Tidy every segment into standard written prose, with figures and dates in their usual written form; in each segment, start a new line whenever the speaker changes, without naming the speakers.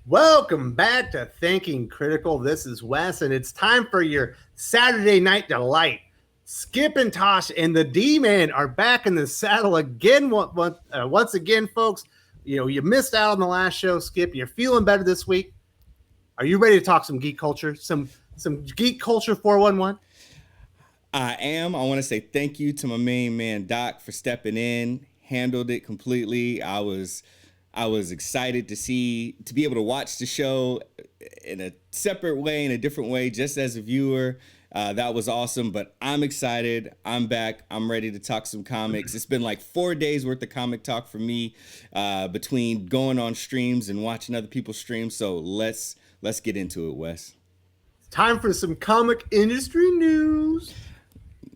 Welcome back to Thinking Critical. This is Wes, and it's time for your Saturday night delight. Skip and Tosh and the D-Man are back in the saddle again. Once again, folks, you missed out on the last show, Skip. You're feeling better this week. Are you ready to talk some geek culture? Some geek culture 411?
I am. I want to say thank you to my main man Doc for stepping in, handled it completely. I was excited to be able to watch the show in a separate way, in a different way, just as a viewer. That was awesome, but I'm excited. I'm back. I'm ready to talk some comics. It's been like 4 days worth of comic talk for me between going on streams and watching other people's streams. So let's get into it, Wes.
Time for some comic industry news.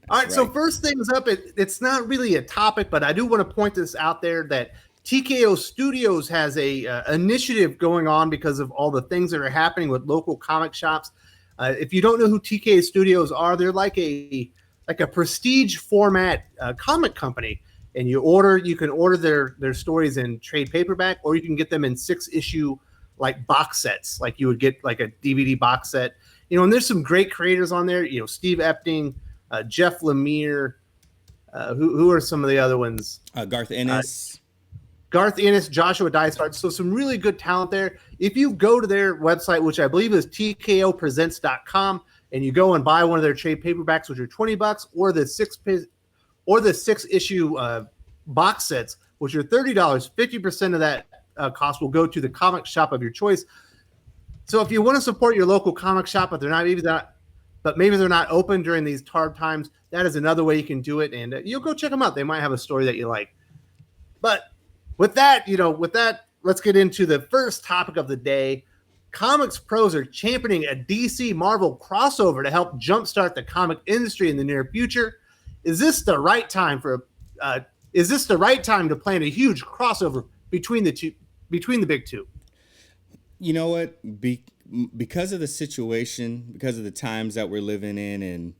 All right, so first things up, it's not really a topic, but I do want to point this out there that TKO Studios has a initiative going on because of all the things that are happening with local comic shops. If you don't know who TKO Studios are, they're like a prestige format comic company, and you can order their stories in trade paperback, or you can get them in 6-issue like box sets, like you would get like a DVD box set. And there's some great creators on there. Steve Epting, Jeff Lemire. Who are some of the other ones?
Garth Ennis.
Joshua Dysart. So some really good talent there. If you go to their website, which I believe is tkopresents.com, and you go and buy one of their trade paperbacks, which are $20, or the 6-issue box sets, which are $30, 50% of that cost will go to the comic shop of your choice. So if you want to support your local comic shop, but maybe they're not open during these hard times, that is another way you can do it, and you'll go check them out. They might have a story that you like. But with that, let's get into the first topic of the day. Comics pros are championing a DC Marvel crossover to help jumpstart the comic industry in the near future. Is this the right time to plan a huge crossover between the big two?
You know what? Because of the situation, because of the times that we're living in,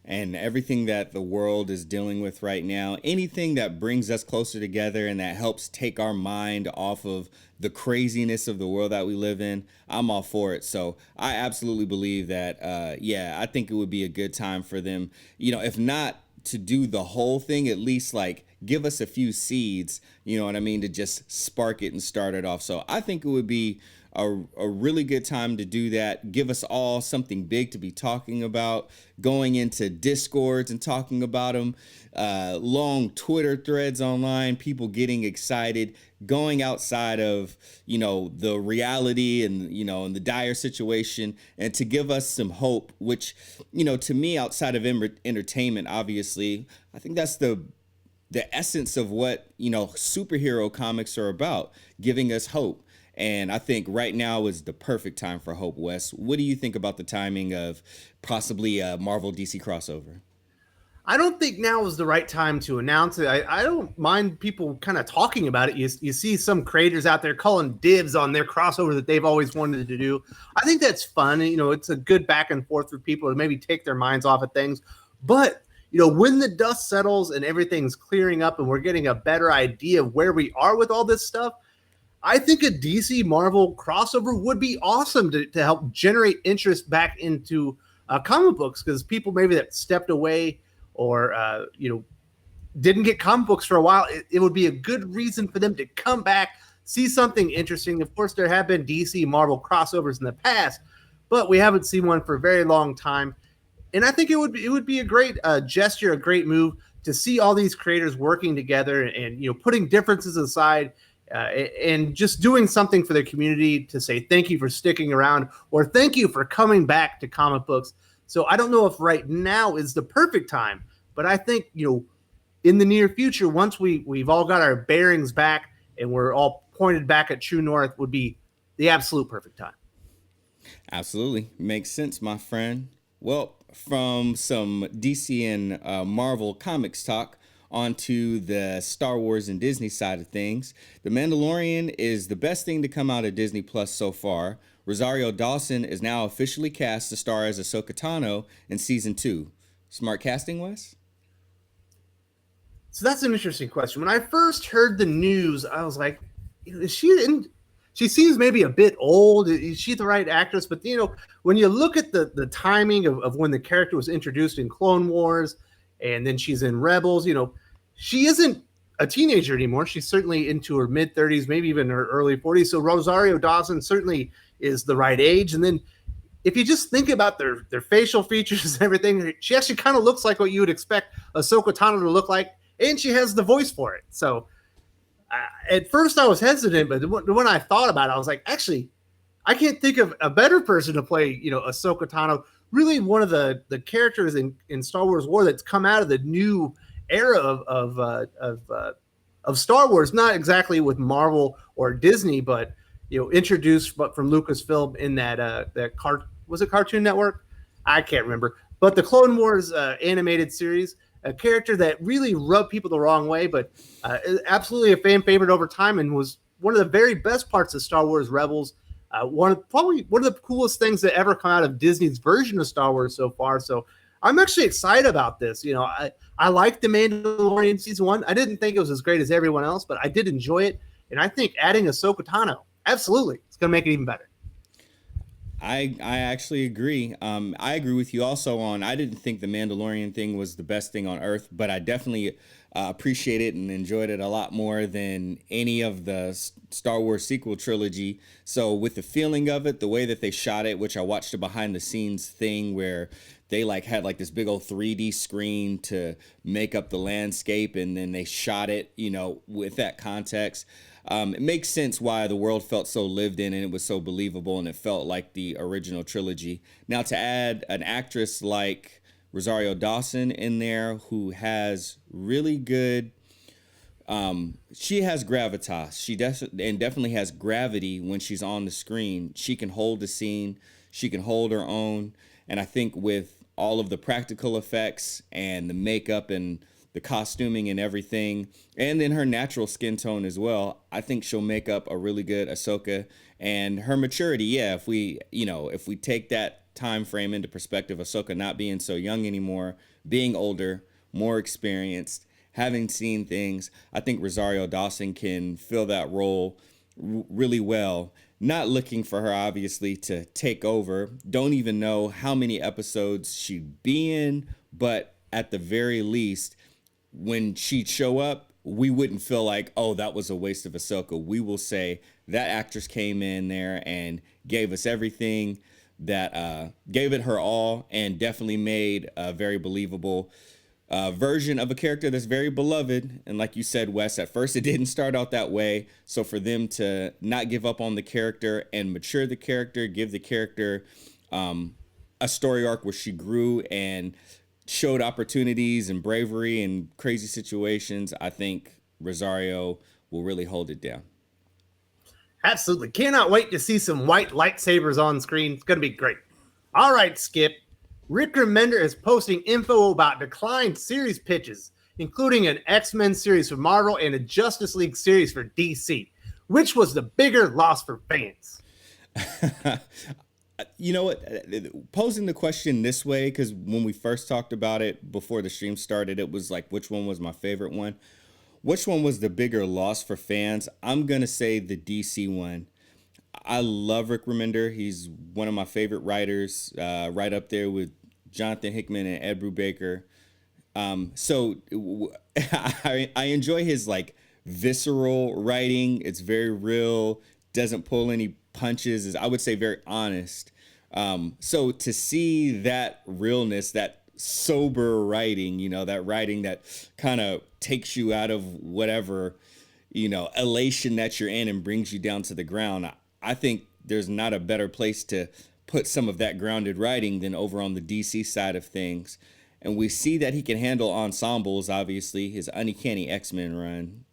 and everything that the world is dealing with right now, anything that brings us closer together and that helps take our mind off of the craziness of the world that we live in, I'm all for it. So I absolutely believe that, I think it would be a good time for them, if not to do the whole thing, at least like give us a few seeds, to just spark it and start it off. So I think it would be a really good time to do that. Give us all something big to be talking about, going into Discords and talking about them, long Twitter threads online, people getting excited, going outside of, the reality and, and the dire situation, and to give us some hope, which, to me, outside of entertainment, obviously, I think that's the essence of what, superhero comics are about, giving us hope. And I think right now is the perfect time for hope, Wes. What do you think about the timing of possibly a Marvel DC crossover?
I don't think now is the right time to announce it. I don't mind people kind of talking about it. You see some creators out there calling dibs on their crossover that they've always wanted to do. I think that's fun. It's a good back and forth for people to maybe take their minds off of things. But, when the dust settles and everything's clearing up and we're getting a better idea of where we are with all this stuff, I think a DC Marvel crossover would be awesome to help generate interest back into comic books, because people maybe that stepped away or didn't get comic books for a while, it would be a good reason for them to come back, see something interesting. Of course, there have been DC Marvel crossovers in the past, but we haven't seen one for a very long time. And I think it would be a great gesture, a great move to see all these creators working together and putting differences aside. And just doing something for the community to say thank you for sticking around, or thank you for coming back to comic books. So I don't know if right now is the perfect time, but I think, in the near future, once we've all got our bearings back and we're all pointed back at true north, would be the absolute perfect time.
Absolutely. Makes sense, my friend. Well, from some DC and Marvel comics talk, onto the Star Wars and Disney side of things. The Mandalorian is the best thing to come out of Disney Plus so far. Rosario Dawson is now officially cast to star as Ahsoka Tano in season 2. Smart casting, Wes?
So that's an interesting question. When I first heard the news, I was like, is she she seems maybe a bit old. Is she the right actress? But when you look at the timing of when the character was introduced in Clone Wars, and then she's in Rebels, she isn't a teenager anymore. She's certainly into her mid-30s, maybe even her early 40s. So Rosario Dawson certainly is the right age. And then if you just think about their facial features and everything, she actually kind of looks like what you would expect Ahsoka Tano to look like, and she has the voice for it. So at first I was hesitant, but when I thought about it, I was like, actually, I can't think of a better person to play, Ahsoka Tano. Really, one of the characters in Star Wars lore that's come out of the new era of Star Wars, not exactly with Marvel or Disney, but introduced from Lucasfilm in was it Cartoon Network? I can't remember, but the Clone Wars animated series, a character that really rubbed people the wrong way, but absolutely a fan favorite over time, and was one of the very best parts of Star Wars Rebels. Probably one of the coolest things that ever come out of Disney's version of Star Wars so far. So I'm actually excited about this. I liked The Mandalorian season 1. I didn't think it was as great as everyone else, but I did enjoy it. And I think adding Ahsoka Tano, absolutely, it's going to make it even better.
I actually agree. I agree with you also on, I didn't think the Mandalorian thing was the best thing on earth, but I definitely appreciate it and enjoyed it a lot more than any of the Star Wars sequel trilogy. So with the feeling of it, the way that they shot it, which I watched a behind the scenes thing where they had this big old 3D screen to make up the landscape, and then they shot it, with that context. It makes sense why the world felt so lived in and it was so believable and it felt like the original trilogy. Now, to add an actress like Rosario Dawson in there who has really good, she has gravitas. She definitely has gravity when she's on the screen. She can hold the scene. She can hold her own. And I think with all of the practical effects and the makeup and the costuming and everything, and then her natural skin tone as well, I think she'll make up a really good Ahsoka. And her maturity, yeah, if we take that time frame into perspective, Ahsoka not being so young anymore, being older, more experienced, having seen things, I think Rosario Dawson can fill that role really well. Not looking for her, obviously, to take over. Don't even know how many episodes she'd be in, but at the very least, when she'd show up, we wouldn't feel like, oh, that was a waste of Ahsoka. We will say that actress came in there and gave us everything, that gave it her all, and definitely made a very believable version of a character that's very beloved. And like you said, Wes, at first it didn't start out that way. So for them to not give up on the character and mature the character, give the character a story arc where she grew and showed opportunities and bravery and crazy situations, I think Rosario will really hold it down.
Absolutely. Cannot wait to see some white lightsabers on screen. It's going to be great. All right, Skip. Rick Remender is posting info about declined series pitches, including an X-Men series for Marvel and a Justice League series for DC. Which was the bigger loss for fans?
You know what? Posing the question this way, because when we first talked about it before the stream started, it was like, which one was my favorite one? Which one was the bigger loss for fans? I'm going to say the DC one. I love Rick Remender. He's one of my favorite writers, right up there with Jonathan Hickman and Ed Brubaker. So I enjoy his visceral writing. It's very real, doesn't pull any punches, is I would say very honest. So to see that realness, that sober writing, that writing that kind of takes you out of whatever, elation that you're in and brings you down to the ground. I think there's not a better place to put some of that grounded writing than over on the DC side of things. And we see that he can handle ensembles, obviously. His Uncanny X-Men run,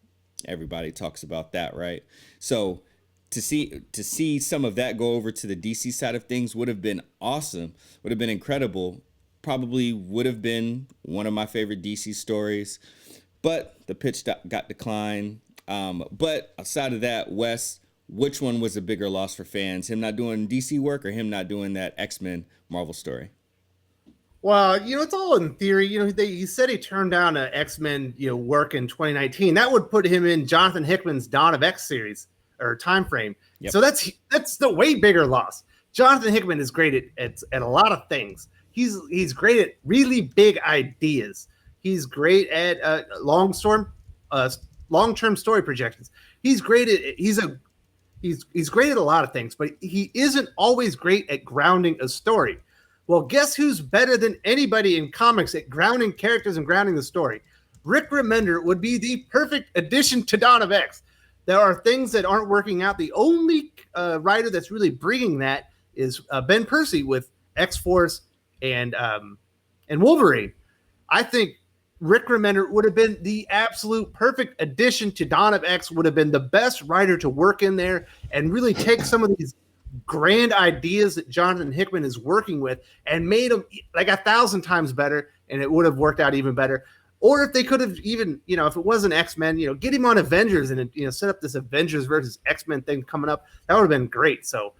everybody talks about that, right? So to see some of that go over to the DC side of things would have been awesome, would have been incredible, probably would have been one of my favorite DC stories, but the pitch got declined. But outside of that, Wes, which one was a bigger loss for fans? Him not doing DC work or him not doing that X-Men Marvel story?
Well, it's all in theory. He said he turned down an X-Men, work in 2019. That would put him in Jonathan Hickman's Dawn of X series. or time frame.
Yep.
So that's the way bigger loss. Jonathan Hickman is great at a lot of things. He's great at really big ideas. He's great at long-term story projections. He's great at he's great at a lot of things, but he isn't always great at grounding a story. Well, guess who's better than anybody in comics at grounding characters and grounding the story? Rick Remender would be the perfect addition to Dawn of X. There are things that aren't working out. The only writer that's really bringing that is Ben Percy with X-Force and Wolverine. I think Rick Remender would have been the absolute perfect addition to Dawn of X, would have been the best writer to work in there and really take some of these grand ideas that Jonathan Hickman is working with and made them like 1,000 times better, and it would have worked out even better. Or if they could have even, if it wasn't X-Men, get him on Avengers and, set up this Avengers versus X-Men thing coming up. That would have been great. So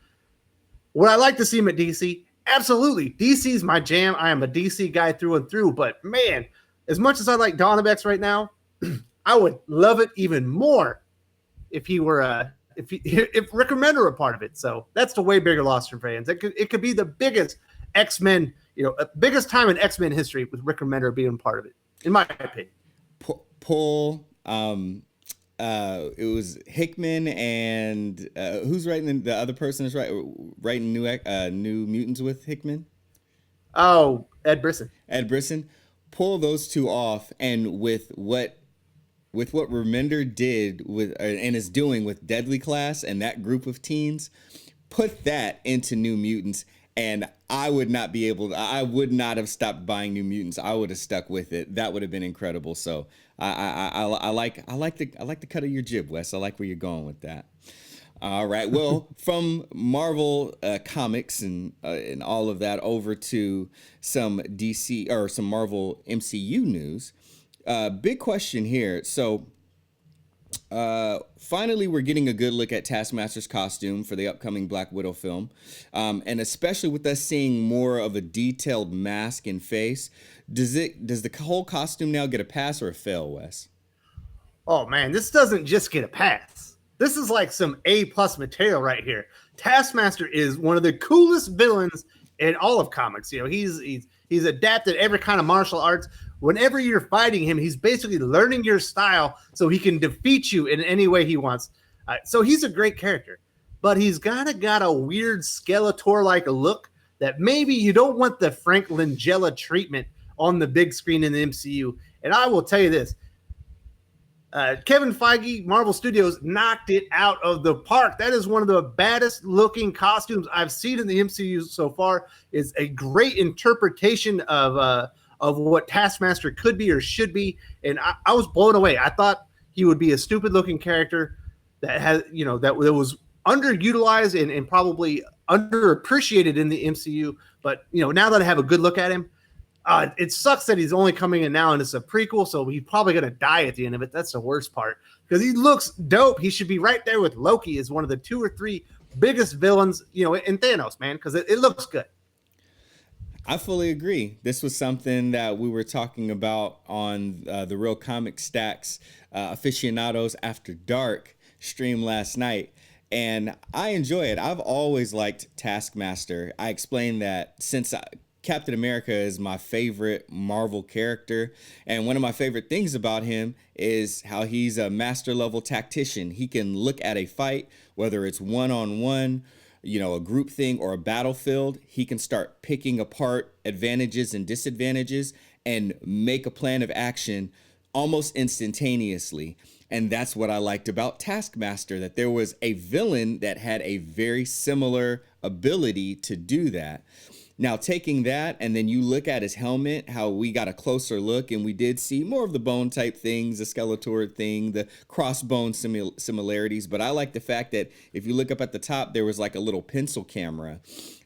would I like to see him at DC? Absolutely. DC's my jam. I am a DC guy through and through, but man, as much as I like Dawn of X right now, I would love it even more if he were if Rick Remender were a part of it. So that's the way bigger loss for fans. It could be the biggest X-Men, biggest time in X-Men history with Rick Remender being part of it, in my opinion.
Paul, it was Hickman and who's writing the other person is writing New Mutants with Hickman?
Oh, Ed Brisson.
Pull those two off, and with what Remender did with and is doing with Deadly Class and that group of teens, put that into New Mutants, and I would not have stopped buying New Mutants. I would have stuck with it. That would have been incredible. So I like the cut of your jib, Wes. I like where you're going with that. All right. Well, from Marvel comics and all of that over to some DC or some Marvel MCU news. Big question here. So finally, we're getting a good look at Taskmaster's costume for the upcoming Black Widow film. And especially with us seeing more of a detailed mask and face, does the whole costume now get a pass or a fail, Wes?
Oh, man, this doesn't just get a pass. This is like some A+ material right here. Taskmaster is one of the coolest villains in all of comics. He's adapted every kind of martial arts. Whenever you're fighting him, he's basically learning your style so he can defeat you in any way he wants. So he's a great character, but he's got a weird Skeletor-like look that maybe you don't want the Frank Langella treatment on the big screen in the MCU. And I will tell you this. Kevin Feige, Marvel Studios, knocked it out of the park. That is one of the baddest looking costumes I've seen in the MCU so far. It's a great interpretation of what Taskmaster could be or should be, and I was blown away. I thought he would be a stupid looking character that has, that was underutilized and probably underappreciated in the MCU. But now that I have a good look at him, it sucks that he's only coming in now and it's a prequel, so he's probably going to die at the end of it. That's the worst part because he looks dope. He should be right there with Loki as one of the 2 or 3 biggest villains, in Thanos, man, because it looks good.
I fully agree. This was something that we were talking about on the Real Comic Stacks Aficionados After Dark stream last night, and I enjoy it. I've always liked Taskmaster. I explained that since Captain America is my favorite Marvel character, and one of my favorite things about him is how he's a master level tactician. He can look at a fight, whether it's one-on-one, a group thing or a battlefield. He can start picking apart advantages and disadvantages and make a plan of action almost instantaneously. And that's what I liked about Taskmaster, that there was a villain that had a very similar ability to do that. Now, taking that and then you look at his helmet, how we got a closer look and we did see more of the bone type things, the Skeletor thing, the crossbone similarities. But I like the fact that if you look up at the top, there was like a little pencil camera.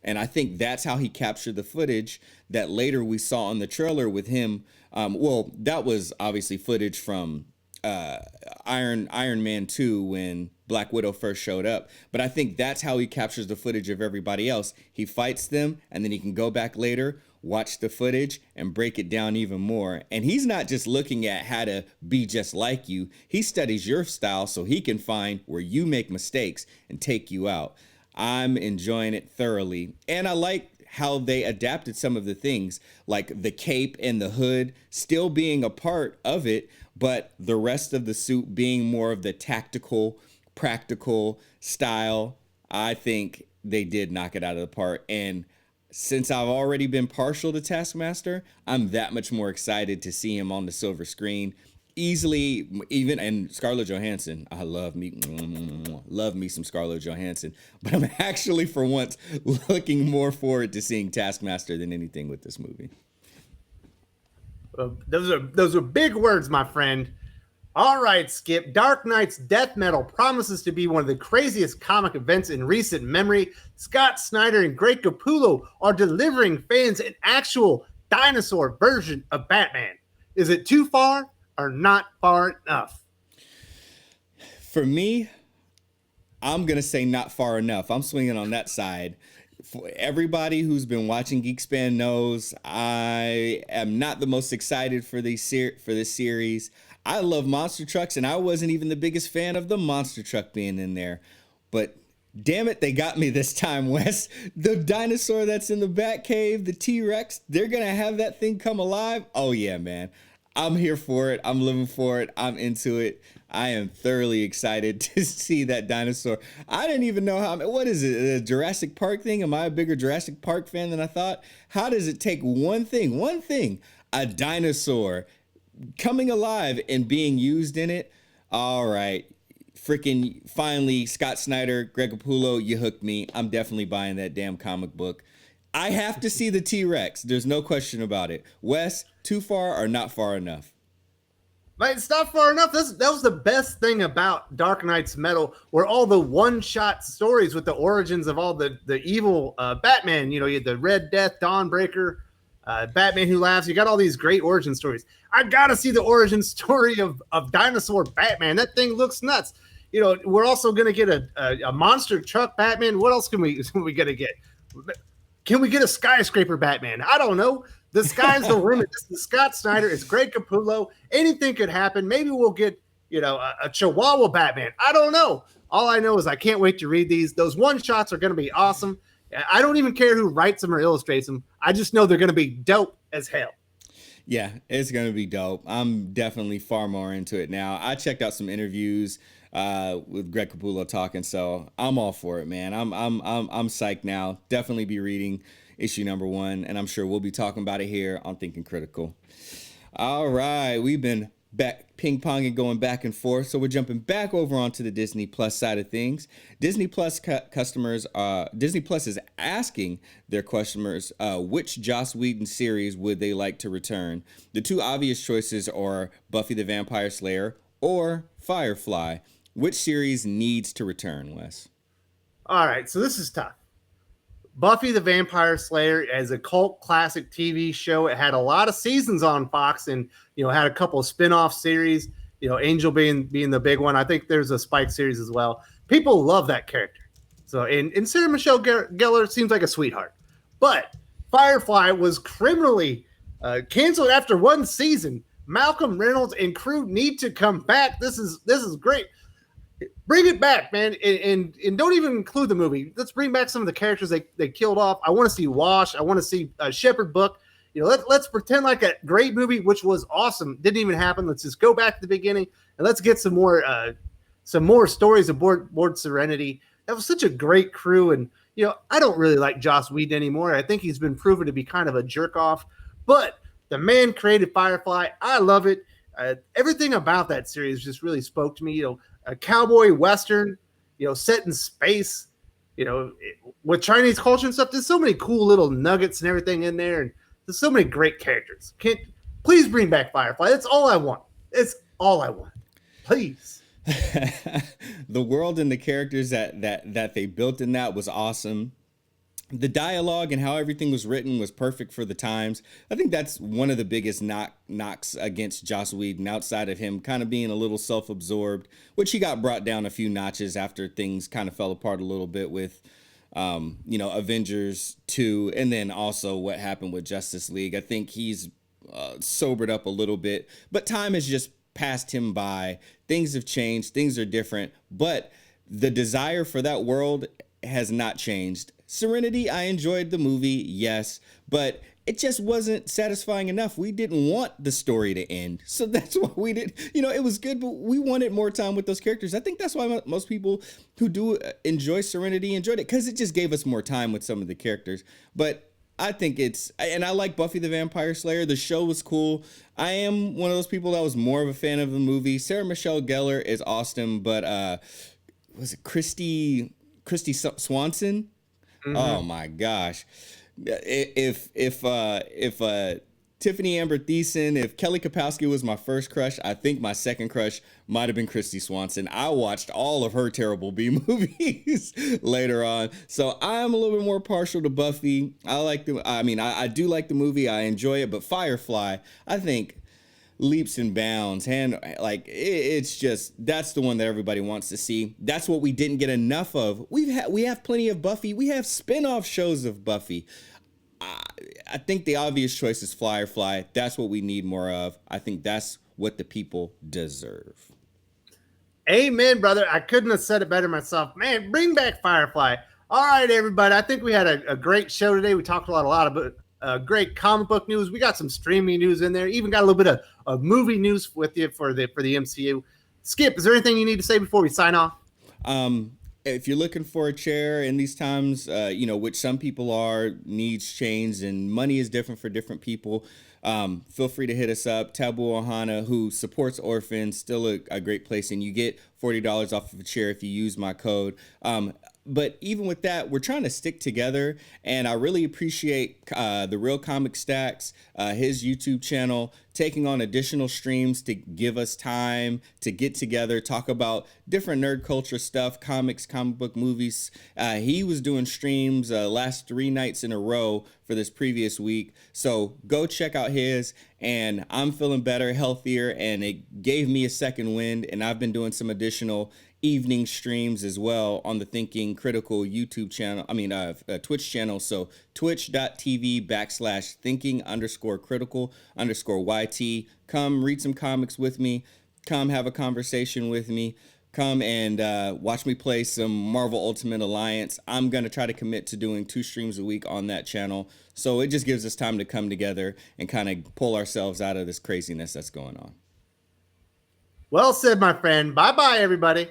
And I think that's how he captured the footage that later we saw on the trailer with him. That was obviously footage from Iron Man 2 when Black Widow first showed up. But I think that's how he captures the footage of everybody else. He fights them, and then he can go back later, watch the footage, and break it down even more. And he's not just looking at how to be just like you. He studies your style so he can find where you make mistakes and take you out. I'm enjoying it thoroughly. And I like how they adapted some of the things, like the cape and the hood still being a part of it, but the rest of the suit being more of the tactical, practical style. I think they did knock it out of the park. And since I've already been partial to Taskmaster, I'm that much more excited to see him on the silver screen. Easily, even, and Scarlett Johansson, I love me some Scarlett Johansson, but I'm actually for once looking more forward to seeing Taskmaster than anything with this movie.
Those are big words, my friend. All right, Skip. Dark Knight's death metal promises to be one of the craziest comic events in recent memory. Scott Snyder and Greg Capullo are delivering fans an actual dinosaur version of Batman. Is it too far or not far enough?
For me, I'm going to say not far enough. I'm swinging on that side. For everybody who's been watching Geekspan knows I am not the most excited for this series. I love monster trucks, and I wasn't even the biggest fan of the monster truck being in there. But damn it, they got me this time, Wes. The dinosaur that's in the Batcave, the T-Rex, they're going to have that thing come alive? Oh, yeah, man. I'm here for it. I'm living for it. I'm into it. I am thoroughly excited to see that dinosaur. I didn't even know what is it, a Jurassic Park thing? Am I a bigger Jurassic Park fan than I thought? How does it take one thing, a dinosaur coming alive and being used in it? All right. Freaking finally, Scott Snyder, Greg Capullo, you hooked me. I'm definitely buying that damn comic book. I have to see the T-Rex. There's no question about it. Wes, too far or not far enough?
But it's not far enough. That was the best thing about Dark Knight's Metal, where all the one-shot stories with the origins of all the evil Batman. You know, you had the Red Death, Dawnbreaker, Batman Who Laughs. You got all these great origin stories. I got to see the origin story of Dinosaur Batman. That thing looks nuts. You know, we're also going to get a monster truck Batman. What else can we going to get? Can we get a skyscraper Batman? I don't know. The sky's the limit. This is Scott Snyder. It's Greg Capullo. Anything could happen. Maybe we'll get, a Chihuahua Batman. I don't know. All I know is I can't wait to read these. Those one-shots are going to be awesome. I don't even care who writes them or illustrates them. I just know they're going to be dope as hell.
Yeah, it's going to be dope. I'm definitely far more into it now. I checked out some interviews with Greg Capullo talking, so I'm all for it, man. I'm psyched now. Definitely be reading issue number 1, and I'm sure we'll be talking about it here on Thinking Critical. All right, we've been back ping-ponging, going back and forth, so we're jumping back over onto the Disney Plus side of things. Disney Plus customers, Disney Plus is asking their customers which Joss Whedon series would they like to return. The two obvious choices are Buffy the Vampire Slayer or Firefly. Which series needs to return, Wes?
All right, so this is tough. Buffy the Vampire Slayer as a cult classic TV show. It had a lot of seasons on Fox, and had a couple of spin-off series. Angel being the big one. I think there's a Spike series as well. People love that character. So and Sarah Michelle Gellar seems like a sweetheart. But Firefly was criminally canceled after one season. Malcolm Reynolds and crew need to come back. This is great. Bring it back, man, and don't even include the movie. Let's bring back some of the characters they killed off. I want to see Wash. I want to see Shepherd Book. Let's pretend like a great movie, which was awesome. Didn't even happen. Let's just go back to the beginning and let's get some more stories aboard Serenity. That was such a great crew, and I don't really like Joss Whedon anymore. I think he's been proven to be kind of a jerk off, but the man created Firefly. I love it. Everything about that series just really spoke to me. A cowboy western, set in space, with Chinese culture and stuff. There's so many cool little nuggets and everything in there, and there's so many great characters. Please bring back Firefly. That's all I want. It's all I want. Please.
The world and the characters that they built in that was awesome. the dialogue and how everything was written was perfect for the times. I think that's one of the biggest knocks against Joss Whedon, outside of him kind of being a little self-absorbed, which he got brought down a few notches after things kind of fell apart a little bit with, Avengers 2, and then also what happened with Justice League. I think he's sobered up a little bit, but time has just passed him by. Things have changed, things are different, but the desire for that world has not changed. Serenity, I enjoyed the movie, yes, but it just wasn't satisfying enough. We didn't want the story to end. So that's why we did, it was good, but we wanted more time with those characters. I think that's why most people who do enjoy Serenity enjoyed it, because it just gave us more time with some of the characters. But I think and I like Buffy the Vampire Slayer. The show was cool. I am one of those people that was more of a fan of the movie. Sarah Michelle Gellar is awesome, but was it Christy Swanson? Mm-hmm. Oh my gosh. If Tiffany Amber Thiessen, if Kelly Kapowski was my first crush, I think my second crush might have been Christy Swanson. I watched all of her terrible B movies later on. So I'm a little bit more partial to Buffy. I do like the movie. I enjoy it, but Firefly, I think, leaps and bounds, and it's just, that's the one that everybody wants to see. That's what we didn't get enough of. We have plenty of Buffy. We have spin-off shows of Buffy. I think the obvious choice is Firefly. That's what we need more of. I think that's what the people deserve.
Amen, brother. I couldn't have said it better myself. Man, bring back Firefly. All right, everybody. I think we had a great show today. We talked a lot about great comic book news. We got some streaming news in there. Even got a little bit of movie news with you for the MCU. Skip, is there anything you need to say before we sign off?
If you're looking for a chair in these times, which some people are, needs change and money is different for different people, feel free to hit us up. Tabu Ohana, who supports orphans, still a great place, and you get $40 off of a chair if you use my code. But even with that, we're trying to stick together, and I really appreciate the Real Comic Stacks, his YouTube channel, taking on additional streams to give us time to get together, talk about different nerd culture stuff, comics, comic book movies. He was doing streams last 3 nights in a row for this previous week. So go check out his, and I'm feeling better, healthier, and it gave me a second wind, and I've been doing some additional evening streams as well on the Thinking Critical YouTube channel, Twitch channel. So twitch.tv/thinking_critical_YT. Come read some comics with me. Come have a conversation with me. Come and watch me play some Marvel Ultimate Alliance. I'm going to try to commit to doing 2 streams a week on that channel. So it just gives us time to come together and kind of pull ourselves out of this craziness that's going on.
Well said, my friend. Bye-bye, everybody.